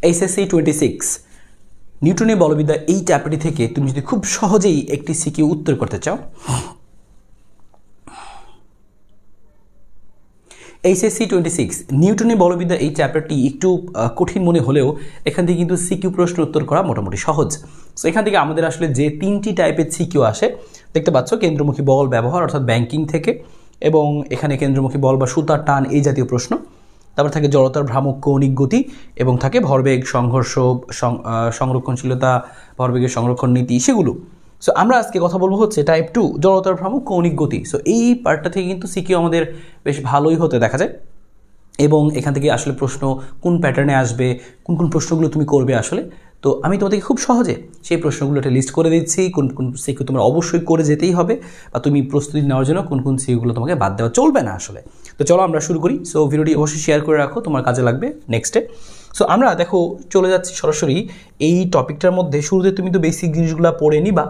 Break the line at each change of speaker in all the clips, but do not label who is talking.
HSC 26 নিউটনের বলবিদ্যা এই চ্যাপ্টারটি থেকে তুমি যদি খুব সহজেই একটি সিকিউ উত্তর করতে চাও, এইচএসসি 26 নিউটনের বলবিদ্যা এই চ্যাপ্টারটি একটু কঠিন মনে হলেও এখান থেকে কিন্তু সিকিউ প্রশ্ন উত্তর করা মোটামুটি সহজ। সো এখান থেকে আমাদের আসলে যে 3টি টাইপের সিকিউ আসে দেখতে পাচ্ছ, কেন্দ্রমুখী বল ব্যবহার অর্থাৎ ব্যাংকিং থেকে, এবং এখানে কেন্দ্রমুখী বল বা সুতার টান এই জাতীয় প্রশ্ন, তারপর থাকে জড়তার ভ্রামক কৌণিক গতি, এবং থাকে ভরবেগ সংঘর্ষ সংরক্ষণশীলতা ভরবেগের সংরক্ষণ নীতি সেগুলো। সো আমরা আজকে কথা বলবো হচ্ছে টাইপ 2 জড়তার ভ্রামক কৌণিক গতি। সো এই পার্টটা থেকে কিন্তু সিকিউ আমাদের বেশ ভালোই হতে দেখা যায়, এবং এখান থেকে আসলে প্রশ্ন কোন প্যাটার্নে আসবে, কোন কোন প্রশ্নগুলো তুমি করবে আসলে। তো আমি তোমাদেরকে খুব সহজে সেই প্রশ্নগুলো একটা লিস্ট করে দিচ্ছি, কোন কোন সিকিউ তোমরা অবশ্যই করে যেতেই হবে, বা তুমি প্রস্তুতি নেওয়ার জন্য কোন কোন সিকিউগুলো তোমাকে বাদ দেওয়া চলবে না আসলে। তো চলো আমরা শুরু করি। সো ভিডিওটি অবশ্যই শেয়ার করে রাখো, তোমার কাজে লাগবে নেক্সটে। সো আমরা দেখো চলে যাচ্ছি সরাসরি এই টপিকটার মধ্যে। শুরুতে তুমি তো বেসিক জিনিসগুলো পড়ে নিবা,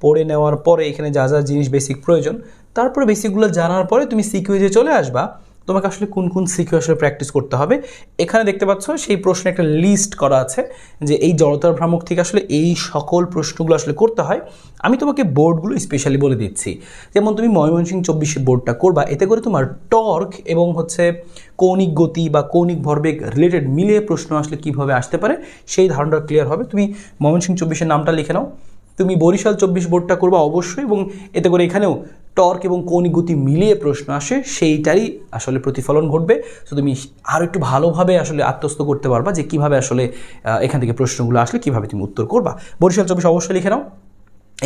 পড়ে নেওয়ার পরে এখানে যা যা জিনিস বেসিক প্রয়োজন, তারপরে বেসিকগুলো জানার পরে তুমি সিকিউজে চলে আসবা। তোমাকে আসলে কোন কোন সিকিউ আসলে প্র্যাকটিস করতে হবে এখানে দেখতে পাচ্ছ সেই প্রশ্নে একটা লিস্ট করা আছে যে এই জড়তার ভ্রামক থেকে আসলে এই সকল প্রশ্নগুলো আসলে করতে হয়। আমি তোমাকে বোর্ডগুলো স্পেশালি বলে দিচ্ছি। যেমন তুমি ময়মনসিংহ 24 বোর্ডটা করবা, এতে করে তোমার টর্ক এবং হচ্ছে কৌণিক গতি বা কৌণিক ভরবেগ রিলেটেড মিলিয়ে প্রশ্ন আসলে কীভাবে আসতে পারে সেই ধারণাটা ক্লিয়ার হবে। তুমি ময়মনসিংহ 24 নামটা লিখে নাও। তুমি বরিশাল 24 বোর্ডটা করবা অবশ্যই, এবং এতে করে এখানেও টর্ক এবং কৌণিক গতি মিলিয়ে প্রশ্ন আসে, সেইটারই আসলে প্রতিফলন ঘটবে। সো তুমি আরও একটু ভালোভাবে আসলে আত্মস্থ করতে পারবা যে কীভাবে আসলে এখান থেকে প্রশ্নগুলো আসলে কীভাবে তুমি উত্তর করবা। বরিশাল 24 অবশ্যই লিখে নাও।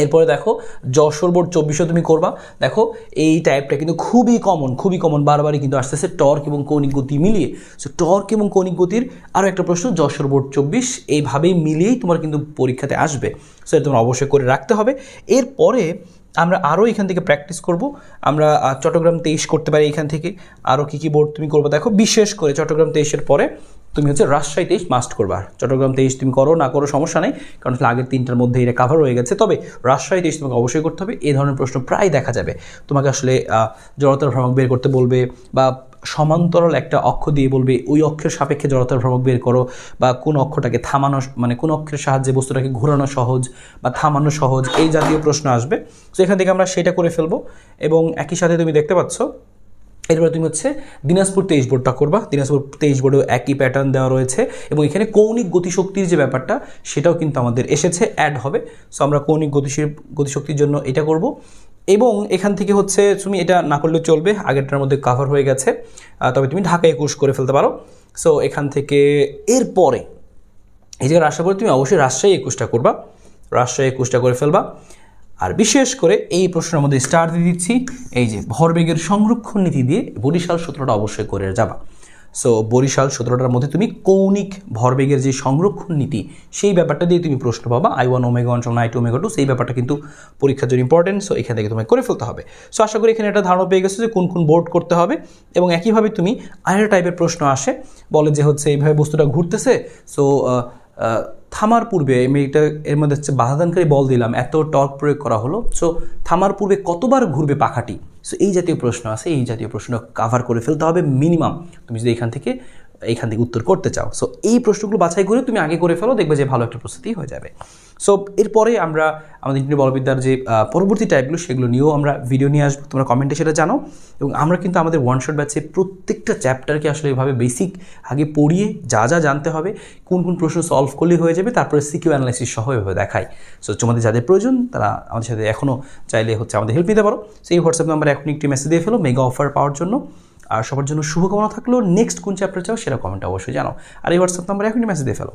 এরপরে দেখো যশোর বোর্ড 24 তুমি করবা। দেখো এই টাইপটা কিন্তু খুবই কমন, বারবারই কিন্তু আসতেছে টর্ক এবং কৌণিক গতি মিলিয়ে। সো টর্ক এবং কৌণিক গতির আরও একটা প্রশ্ন যশোর বোর্ড 24 এইভাবেই মিলিয়েই তোমার কিন্তু পরীক্ষাতে আসবে। সো এটা তোমার অবশ্যই করে রাখতে হবে। এরপরে আমরা আরও এখান থেকে প্র্যাকটিস করব। আমরা চট্টগ্রাম 23 করতে পারি। এখান থেকে আরও কী কী বোর্ড তুমি করবো দেখো, বিশেষ করে চট্টগ্রাম 23-এর পরে তুমি হচ্ছে রাজশাহী 23 মাস্ট করবা। চট্টগ্রাম 23 তুমি করো না করো সমস্যা নেই, কারণ আগের 3টার মধ্যে এটা কাভার হয়ে গেছে। তবে রাজশাহী 23 তোমাকে অবশ্যই করতে হবে। এই ধরনের প্রশ্ন প্রায় দেখা যাবে। তোমাকে আসলে জড়তার ভ্রামক বের করতে বলবে, বা সমান্তরাল একটা অক্ষ দিয়ে বলবে ওই অক্ষের সাপেক্ষে জড়তার ভ্রামক বের করো, বা কোন অক্ষটাকে থামানো, মানে কোন অক্ষের সাহায্যে বস্তুটাকে ঘোরানো সহজ বা থামানো সহজ, এই জাতীয় প্রশ্ন আসবে। তো এখান থেকে আমরা সেটা করে ফেলবো। এবং একই সাথে তুমি দেখতে পাচ্ছ এরপরে তুমি হচ্ছে দিনাজপুর 23 বোর্ডটা করবা। দিনাজপুর 23 বোর্ডেও একই প্যাটার্ন দেওয়া রয়েছে, এবং এখানে কৌণিক গতিশক্তির যে ব্যাপারটা সেটাও কিন্তু আমাদের এসেছে, অ্যাড হবে। সো আমরা কৌণিক গতিশক্তির জন্য এটা করব। এবং এখান থেকে হচ্ছে তুমি এটা না করলেও চলবে, আগেরটার মধ্যে কাভার হয়ে গেছে। তবে তুমি ঢাকা 21 করে ফেলতে পারো। সো এখান থেকে এরপরে এই জায়গায় আশা করি তুমি অবশ্যই রাজশাহী 21টা করবা, রাজশাহী 21টা করে ফেলবা। আর বিশেষ করে এই প্রশ্নের মধ্যে স্টার দিয়ে দিচ্ছি, এই যে ভরবেগের সংরক্ষণ নীতি দিয়ে বরিশাল 17টা অবশ্যই করে যাবা। সো বরিশাল 17টার মধ্যে তুমি কৌণিক ভরবেগের যে সংরক্ষণ নীতি সেই ব্যাপারটা দিয়ে তুমি প্রশ্ন পাবা। I1 ω1 সমান I2 ω2, সেই ব্যাপারটা কিন্তু পরীক্ষার জন্য ইম্পর্টেন্ট। সো এখান থেকে তোমায় করে ফেলতে হবে। সো আশা করি এখানে একটা ধারণা পেয়ে গেছো যে কোন কোন বোর্ড করতে হবে। এবং একইভাবে তুমি আরেকটা টাইপের প্রশ্ন আসে, বলে যে হচ্ছে এইভাবে বস্তুটা ঘুরতেছে, সো থামার পূর্বে আমি এটা এর মধ্যে হচ্ছে বাধাদানকারী বল দিলাম, এত টর্ক প্রয়োগ করা হলো, সো থামার পূর্বে কতবার ঘুরবে পাখাটি। সো এই জাতীয় প্রশ্ন আছে, এই জাতীয় প্রশ্ন কাভার করে ফেলতে হবে মিনিমাম, তুমি যদি এখান থেকে উত্তর করতে চাও। সো এই প্রশ্নগুলো বাছাই করে তুমি আগে করে ফেলো, দেখবে যে ভালো একটা প্রস্তুতি হয়ে যাবে। সো এরপরে আমরা আমাদের নিউটনের বলবিদ্যার যে পরবর্তী টাইপগুলো সেগুলো নিয়েও আমরা ভিডিও নিয়ে আসবো, তোমরা কমেন্টে সেটা জানো। এবং আমরা কিন্তু আমাদের ওয়ান শট ব্যাচে প্রত্যেকটা চ্যাপ্টারকে আসলে এভাবে বেসিক আগে পড়িয়ে যা যা জানতে হবে, কোন কোন প্রশ্ন সলভ করলেই হয়ে যাবে, তারপরে সিকিউ অ্যানালাইসিস সহ এভাবে দেখাই। সো তোমাদের যাদের প্রয়োজন তারা আমাদের সাথে এখনও চাইলে হচ্ছে আমাদের হেল্প নিতে পারো। সেই হোয়াটসঅ্যাপ নাম্বারে এখনই একটি মেসেজ দিয়ে ফেলো মেগা অফার পাওয়ার জন্য। আর সবার জন্য শুভকামনা থাকলো। নেক্সট কোন চ্যাপ্টার চাও সেটা কমেন্টে অবশ্যই জানাও। আর এই হোয়াটসঅ্যাপ নাম্বারে এখনই মেসেজ দিয়ে ফেলো।